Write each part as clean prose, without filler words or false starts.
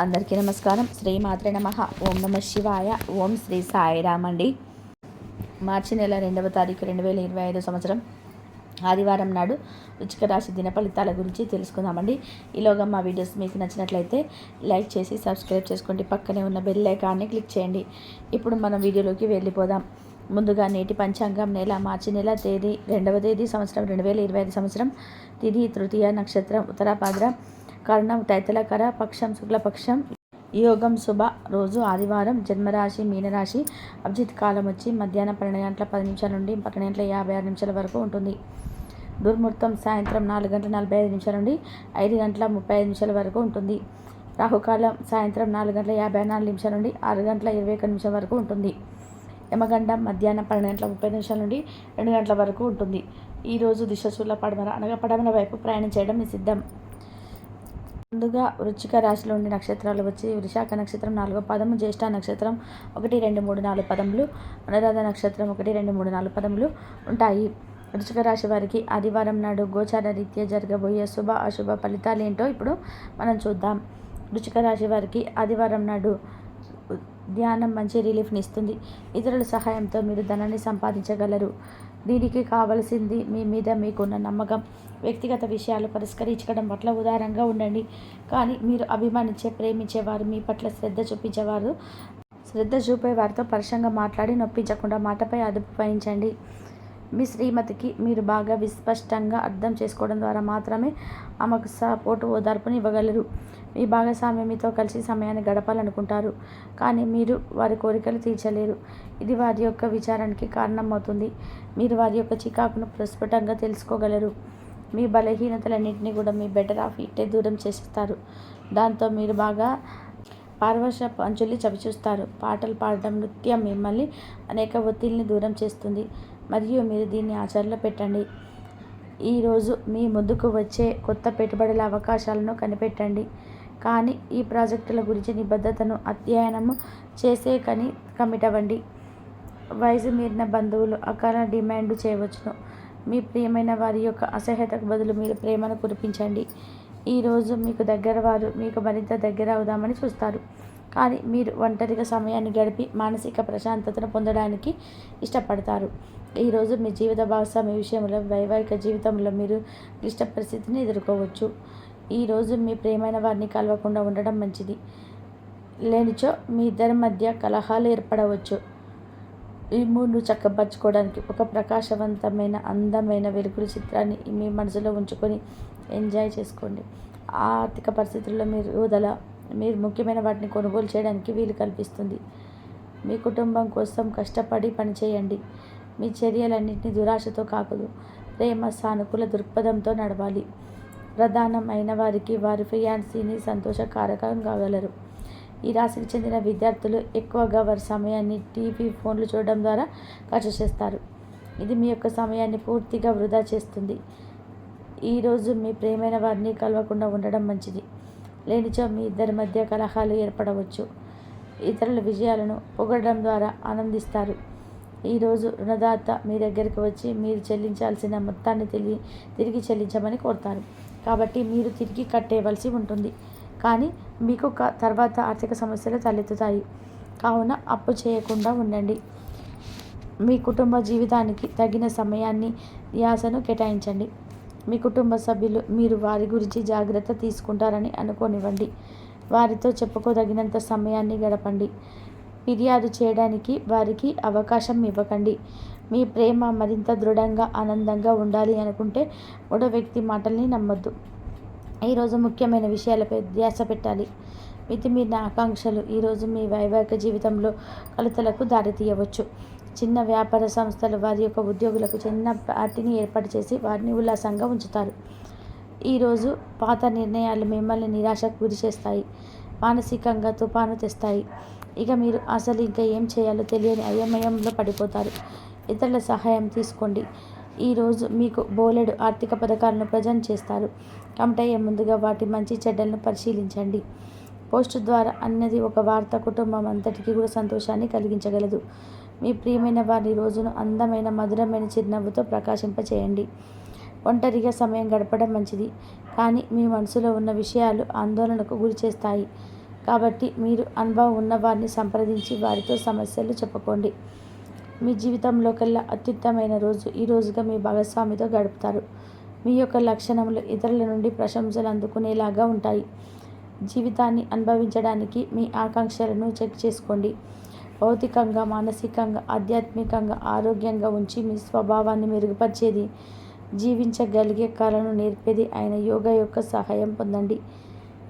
అందరికీ నమస్కారం. శ్రీమాత్రే నమః. ఓం నమ శివాయ. ఓం శ్రీ సాయిరామ్ అండి. మార్చి నెల 2వ తారీఖు 2025 సంవత్సరం ఆదివారం నాడు వృశ్చిక రాశి దిన ఫలితాల గురించి తెలుసుకుందామండి. ఈలోగా మా వీడియోస్ మీకు నచ్చినట్లయితే లైక్ చేసి సబ్స్క్రైబ్ చేసుకోండి. పక్కనే ఉన్న బెల్ ఐకాన్ని క్లిక్ చేయండి. ఇప్పుడు మనం వీడియోలోకి వెళ్ళిపోదాం. ముందుగా నేటి పంచాంగం నెల మార్చి నెల తేదీ 2వ తేదీ సంవత్సరం 2025 సంవత్సరం తిథి తృతీయ నక్షత్రం ఉత్తరాభాద్ర కర్ణం తైతలకర పక్షం శుక్లపక్షం యోగం శుభ రోజు ఆదివారం జన్మరాశి మీనరాశి అభిజిత్ కాలం వచ్చి మధ్యాహ్నం 12:10 నుండి 12:56 వరకు ఉంటుంది. దుర్ముహూర్తం సాయంత్రం 4:45 నుండి 5:35 వరకు ఉంటుంది. రాహుకాలం సాయంత్రం 4:54 నుండి 6:21 వరకు ఉంటుంది. యమగండం మధ్యాహ్నం 12:30 నుండి 2 గంటల వరకు ఉంటుంది. ఈరోజు దిశశూల పడమర అనగా పడమర వైపు ప్రయాణం చేయడం నిషిద్ధం. ముందుగా వృశ్చిక రాశిలో ఉండే నక్షత్రాలు వచ్చి విశాఖ నక్షత్రం 4వ పదము, జ్యేష్ఠ నక్షత్రం 1, 2, 3, 4 పదములు, అనురాధ నక్షత్రం 1, 2, 3, 4 పదములు ఉంటాయి. వృశ్చిక రాశి వారికి ఆదివారం నాడు గోచార రీత్యా జరగబోయే శుభ అశుభ ఫలితాలు ఏంటో ఇప్పుడు మనం చూద్దాం. వృశ్చిక రాశి వారికి ఆదివారం నాడు ధ్యానం మంచి రిలీఫ్ని ఇస్తుంది. ఇతరుల సహాయంతో మీరు ధనాన్ని సంపాదించగలరు. దీనికి కావలసింది మీ మీద మీకున్న నమ్మకం. వ్యక్తిగత విషయాలు పరిష్కరించడం పట్ల ఉదారంగా ఉండండి. కానీ మీరు అభిమానించే ప్రేమించేవారు మీ పట్ల శ్రద్ధ చూపే వారితో పరుషంగా మాట్లాడి నొప్పించకుండా మాటపై అదుపు వహించండి. మీ శ్రీమతికి మీరు బాగా విస్పష్టంగా అర్థం చేసుకోవడం ద్వారా మాత్రమే ఆమెకు సపోర్టు ఓదార్పుని ఇవ్వగలరు. మీ భాగస్వామి మీతో కలిసి సమయాన్ని గడపాలనుకుంటారు, కానీ మీరు వారి కోరికలు తీర్చలేరు. ఇది వారి యొక్క విచారానికి కారణమవుతుంది. మీరు వారి యొక్క చికాకును ప్రస్ఫుటంగా తెలుసుకోగలరు. మీ బలహీనతలన్నింటినీ కూడా మీ బెటర్ ఆఫ్ ఇట్టే దూరం చేస్తారు. దాంతో మీరు బాగా పార్వశపు అంచుల్ని చవిచూస్తారు. పాటలు పాడడం, నృత్యం మిమ్మల్ని అనేక ఒత్తిడిని దూరం చేస్తుంది మరియు మీరు దీన్ని ఆచరణలో పెట్టండి. ఈరోజు మీ ముందుకు వచ్చే కొత్త పెట్టుబడుల అవకాశాలను కనిపెట్టండి, కానీ ఈ ప్రాజెక్టుల గురించి నిబద్ధతను అధ్యయనము చేసే కమిట్ అవ్వండి. వయసు మీరిన బంధువులు అకాల డిమాండ్ చేయవచ్చును. మీ ప్రియమైన వారి యొక్క అసహ్యతకు బదులు మీరు ప్రేమను కురిపించండి. ఈరోజు మీకు దగ్గర వారు మీకు మరింత దగ్గర అవుదామని చూస్తారు, కానీ మీరు ఒంటరిగా సమయాన్ని గడిపి మానసిక ప్రశాంతతను పొందడానికి ఇష్టపడతారు. ఈరోజు మీ జీవిత భాగస్వామి విషయంలో వైవాహిక జీవితంలో మీరు క్లిష్ట పరిస్థితిని ఎదుర్కోవచ్చు. ఈరోజు మీ ప్రియమైన వారిని కలవకుండా ఉండడం మంచిది. లేనిచో మీ ఇద్దరి మధ్య కలహాలు ఏర్పడవచ్చు. ఈ మూడ్ను చక్కపరచుకోవడానికి ఒక ప్రకాశవంతమైన అందమైన వెలుగుల చిత్రాన్ని మీ మనసులో ఉంచుకొని ఎంజాయ్ చేసుకోండి. ఆర్థిక పరిస్థితుల్లో మీరు ముఖ్యమైన వాటిని కొనుగోలు చేయడానికి వీలు కల్పిస్తుంది. మీ కుటుంబం కోసం కష్టపడి పనిచేయండి. మీ చర్యలన్నింటినీ దురాశతో కాకూడదు, ప్రేమ సానుకూల దృక్పథంతో నడవాలి. ప్రధానం అయిన వారికి వారి ఫియాన్సీని సంతోషకారకం కాగలరు. ఈ రాశికి చెందిన విద్యార్థులు ఎక్కువగా వారి సమయాన్ని టీవీ, ఫోన్లు చూడడం ద్వారా ఖర్చు చేస్తారు. ఇది మీ యొక్క సమయాన్ని పూర్తిగా వృధా చేస్తుంది. ఈరోజు మీ ప్రియమైన వారిని కలవకుండా ఉండడం మంచిది. లేనిచో మీ ఇద్దరి మధ్య కలహాలు ఏర్పడవచ్చు. ఇతరుల విజయాలను పొగడడం ద్వారా ఆనందిస్తారు. ఈరోజు రుణదాత మీ దగ్గరికి వచ్చి మీరు చెల్లించాల్సిన మొత్తాన్ని తిరిగి చెల్లించమని కోరుతారు, కాబట్టి మీరు తిరిగి కట్టేయవలసి ఉంటుంది. కానీ మీకు తర్వాత ఆర్థిక సమస్యలు తలెత్తుతాయి, కావున అప్పు చేయకుండా ఉండండి. మీ కుటుంబ జీవితానికి తగిన సమయాన్ని ధ్యాసను కేటాయించండి. మీ కుటుంబ సభ్యులు మీరు వారి గురించి జాగ్రత్త తీసుకుంటారని అనుకోనివ్వండి. వారితో చెప్పుకోదగినంత సమయాన్ని గడపండి. ఫిర్యాదు చేయడానికి వారికి అవకాశం ఇవ్వకండి. మీ ప్రేమ మరింత దృఢంగా ఆనందంగా ఉండాలి అనుకుంటే మూడో వ్యక్తి మాటల్ని నమ్మొద్దు. ఈరోజు ముఖ్యమైన విషయాలపై ధ్యాస పెట్టాలి. మితిమీరిన ఆకాంక్షలు ఈరోజు మీ వైవాహిక జీవితంలో కలతలకు దారితీయవచ్చు. చిన్న వ్యాపార సంస్థలు వారి యొక్క ఉద్యోగులకు చిన్న పార్టీని ఏర్పాటు చేసి వారిని ఉల్లాసంగా ఉంచుతారు. ఈరోజు పాత నిర్ణయాలు మిమ్మల్ని నిరాశకు గురి చేస్తాయి, మానసికంగా తుఫాను తెస్తాయి. ఇక మీరు అసలు ఇంకా ఏం చేయాలో తెలియని అయోమయంలో పడిపోతారు. ఇతరుల సహాయం తీసుకోండి. ఈరోజు మీకు బోలెడు ఆర్థిక పథకాలను ప్రజెంట్ చేస్తారు. కమిట్ అయ్యే ముందుగా వాటి మంచి చెడ్డలను పరిశీలించండి. పోస్టు ద్వారా అన్నది ఒక వార్త కుటుంబం అంతటికీ కూడా సంతోషాన్ని కలిగించగలదు. మీ ప్రియమైన వారి రోజును అందమైన మధురమైన చిరునవ్వుతో ప్రకాశింపచేయండి. ఒంటరిగా సమయం గడపడం మంచిది, కానీ మీ మనసులో ఉన్న విషయాలు ఆందోళనకు గురి చేస్తాయి. కాబట్టి మీరు అనుభవం ఉన్న వారిని సంప్రదించి వారితో సమస్యలు చెప్పుకోండి. మీ జీవితంలో కల్లా అత్యుత్తమైన రోజు ఈ రోజుగా మీ భాగస్వామితో గడుపుతారు. మీ యొక్క లక్షణములు ఇతరుల నుండి ప్రశంసలు అందుకునేలాగా ఉంటాయి. జీవితాన్ని అనుభవించడానికి మీ ఆకాంక్షలను చెక్ చేసుకోండి. భౌతికంగా, మానసికంగా, ఆధ్యాత్మికంగా ఆరోగ్యంగా ఉంచి మీ స్వభావాన్ని మెరుగుపరిచేది, జీవించగలిగే కళను నేర్పేది అయిన యోగా యొక్క సహాయం పొందండి.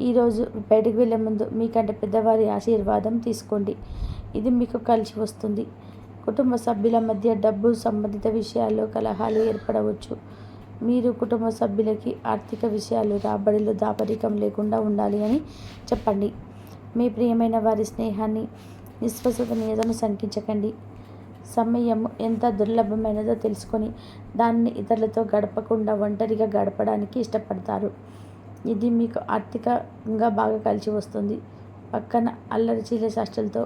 ఈరోజు బయటకు వెళ్ళే ముందు మీకంటే పెద్దవారి ఆశీర్వాదం తీసుకోండి. ఇది మీకు కలిసి వస్తుంది. కుటుంబ సభ్యుల మధ్య డబ్బు సంబంధిత విషయాల్లో కలహాలు ఏర్పడవచ్చు. మీరు కుటుంబ సభ్యులకి ఆర్థిక విషయాలు, రాబడిలో దాపరికం లేకుండా ఉండాలి అని చెప్పండి. మీ ప్రియమైన వారి స్నేహాన్ని, విశ్వసనీయతను శంకించకండి. సమయం ఎంత దుర్లభమైనదో తెలుసుకొని దాన్ని ఇతరులతో గడపకుండా ఒంటరిగా గడపడానికి ఇష్టపడతారు. ఇది మీకు ఆర్థికంగా బాగా కలిసి వస్తుంది. పక్కన అల్లరి చిల్లర చేష్టలతో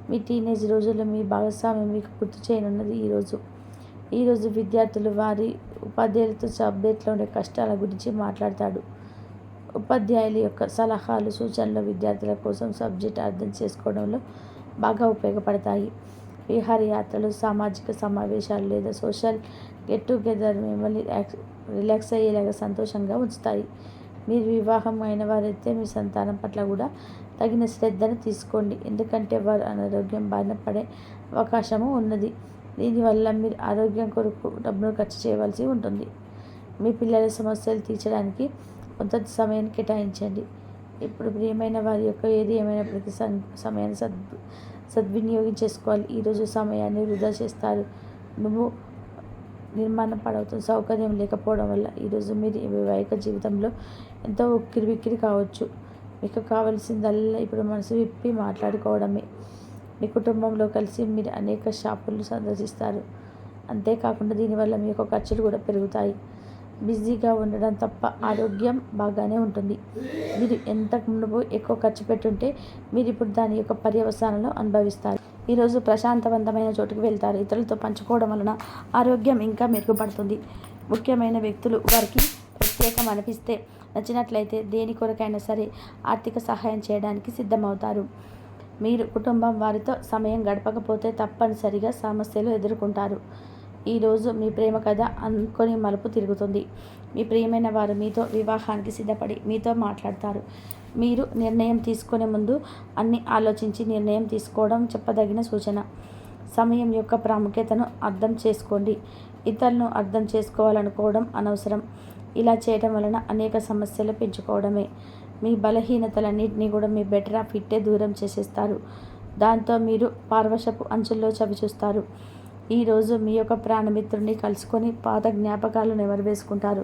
మీ టీనేజ్ రోజుల్లో మీ భాగస్వామి మీకు గుర్తు చేయనున్నది ఈరోజు విద్యార్థులు వారి ఉపాధ్యాయులతో సబ్జెక్ట్లో ఉండే కష్టాల గురించి మాట్లాడతాడు. ఉపాధ్యాయుల యొక్క సలహాలు, సూచనలు విద్యార్థుల కోసం సబ్జెక్ట్ అర్థం చేసుకోవడంలో బాగా ఉపయోగపడతాయి. విహారయాత్రలు, సామాజిక సమావేశాలు లేదా సోషల్ గెట్ టుగెదర్ మిమ్మల్ని రిలాక్స్ అయ్యేలాగా సంతోషంగా ఉంచుతాయి. మీరు వివాహం అయిన వారైతే మీ సంతానం పట్ల కూడా తగిన శ్రద్ధను తీసుకోండి. ఎందుకంటే వారు అనారోగ్యం బారిన పడే అవకాశము ఉన్నది. దీనివల్ల మీరు ఆరోగ్యం కొరకు డబ్బును ఖర్చు చేయవలసి ఉంటుంది. మీ పిల్లల సమస్యలు తీర్చడానికి కొంత సమయాన్ని కేటాయించండి. ఇప్పుడు ప్రియమైన వారి యొక్క ఏది ఏమైనప్పటికీ సమయాన్ని సద్వినియోగం చేసుకోవాలి. ఈరోజు సమయాన్ని వృధా చేస్తారు. నువ్వు నిర్మాణం పడవుతుంది. సౌకర్యం లేకపోవడం వల్ల ఈరోజు మీరు వైవాహిక జీవితంలో ఎంతో ఉక్కిరిబిక్కిరి కావచ్చు. మీకు కావాల్సిందల్లా ఇప్పుడు మనసు విప్పి మాట్లాడుకోవడమే. మీ కుటుంబంలో కలిసి మీరు అనేక షాపులు సందర్శిస్తారు. అంతేకాకుండా దీనివల్ల మీ యొక్క ఖర్చులు కూడా పెరుగుతాయి. బిజీగా ఉండడం తప్ప ఆరోగ్యం బాగానే ఉంటుంది. మీరు ఎంతకు మునుపు ఎక్కువ ఖర్చు పెట్టుంటే మీరు ఇప్పుడు దాని యొక్క పర్యవసానాలను అనుభవిస్తారు. ఈరోజు ప్రశాంతవంతమైన చోటుకు వెళ్తారు. ఇతరులతో పంచుకోవడం వలన ఆరోగ్యం ఇంకా మెరుగుపడుతుంది. ముఖ్యమైన వ్యక్తులు వారికి ప్రత్యేకం అనిపిస్తే నచ్చినట్లయితే దేని కొరకైనా సరే ఆర్థిక సహాయం చేయడానికి సిద్ధమవుతారు. మీరు కుటుంబం వారితో సమయం గడపకపోతే తప్పనిసరిగా సమస్యలు ఎదుర్కొంటారు. ఈరోజు మీ ప్రేమ కథ అనుకొని మలుపు తిరుగుతుంది. మీ ప్రియమైన వారు మీతో వివాహానికి సిద్ధపడి మీతో మాట్లాడతారు. మీరు నిర్ణయం తీసుకునే ముందు అన్ని ఆలోచించి నిర్ణయం తీసుకోవడం చెప్పదగిన సూచన. సమయం యొక్క ప్రాముఖ్యతను అర్థం చేసుకోండి. ఇతరులను అర్థం చేసుకోవాలనుకోవడం అనవసరం. ఇలా చేయడం వలన అనేక సమస్యలు పెంచుకోవడమే. మీ బలహీనతలన్నింటినీ కూడా మీ బెటర్ ఆఫ్ ఇట్టే దూరం చేసేస్తారు. దాంతో మీరు పార్వశపు అంచుల్లో చవిచూస్తారు. ఈరోజు మీ యొక్క ప్రాణమిత్రుడిని కలుసుకొని పాత జ్ఞాపకాలు నెమరువేసుకుంటారు.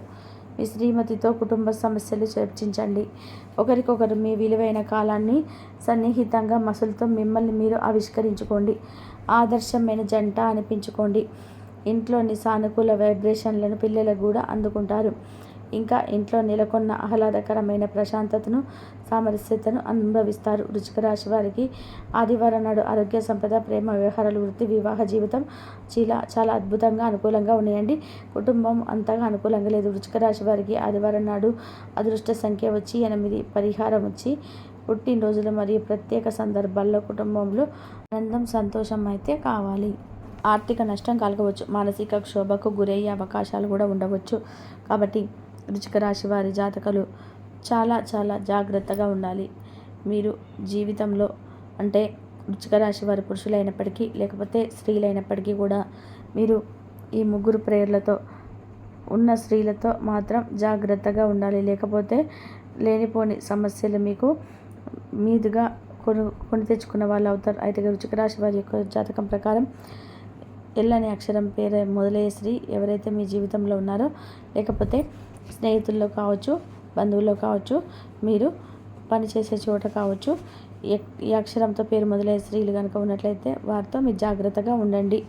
మీ శ్రీమతితో కుటుంబ సమస్యలు చర్చించండి. ఒకరికొకరు మీ విలువైన కాలాన్ని సన్నిహితంగా మసులుతో మిమ్మల్ని మీరు ఆవిష్కరించుకోండి. ఆదర్శమైన జంట అనిపించుకోండి. ఇంట్లోని సానుకూల వైబ్రేషన్లను పిల్లలకు కూడా అందుకుంటారు. ఇంకా ఇంట్లో నెలకొన్న ఆహ్లాదకరమైన ప్రశాంతతను, సామరస్యతను అనుభవిస్తారు. వృశ్చిక రాశి వారికి ఆదివారం నాడు ఆరోగ్య, సంపద, ప్రేమ వ్యవహారాలు, వృత్తి, వివాహ జీవితం చాలా అద్భుతంగా అనుకూలంగా ఉన్నాయండి. కుటుంబం అంతగా అనుకూలంగా లేదు. వృశ్చిక రాశి వారికి ఆదివారం నాడు అదృష్ట సంఖ్య వచ్చి 8, పరిహారం వచ్చి పుట్టినరోజులు మరియు ప్రత్యేక సందర్భాల్లో కుటుంబంలో ఆనందం, సంతోషం అయితే కావాలి. ఆర్థిక నష్టం కలగవచ్చు. మానసిక క్షోభకు గురయ్యే అవకాశాలు కూడా ఉండవచ్చు. కాబట్టి వృశ్చిక రాశి వారి జాతకులు చాలా జాగ్రత్తగా ఉండాలి. మీరు జీవితంలో అంటే వృశ్చిక రాశి వారి పురుషులైనప్పటికీ లేకపోతే స్త్రీలైనప్పటికీ కూడా మీరు ఈ ముగ్గురు ప్రేయర్లతో ఉన్న స్త్రీలతో మాత్రం జాగ్రత్తగా ఉండాలి. లేకపోతే లేనిపోని సమస్యలు మీకు మీదుగా కొని తెచ్చుకున్న వాళ్ళు అవుతారు. అయితే వృశ్చిక రాశి వారి యొక్క జాతకం ప్రకారం ఎల్ అనే అక్షరం పేరు మొదలయ్యే స్త్రీ ఎవరైతే మీ జీవితంలో ఉన్నారో, లేకపోతే స్నేహితుల్లో కావచ్చు, బంధువుల్లో కావచ్చు, మీరు పనిచేసే చోట కావచ్చు, ఈ అక్షరంతో పేరు మొదలయ్యే స్త్రీలు కనుక ఉన్నట్లయితే వారితో మీరు జాగ్రత్తగా ఉండండి.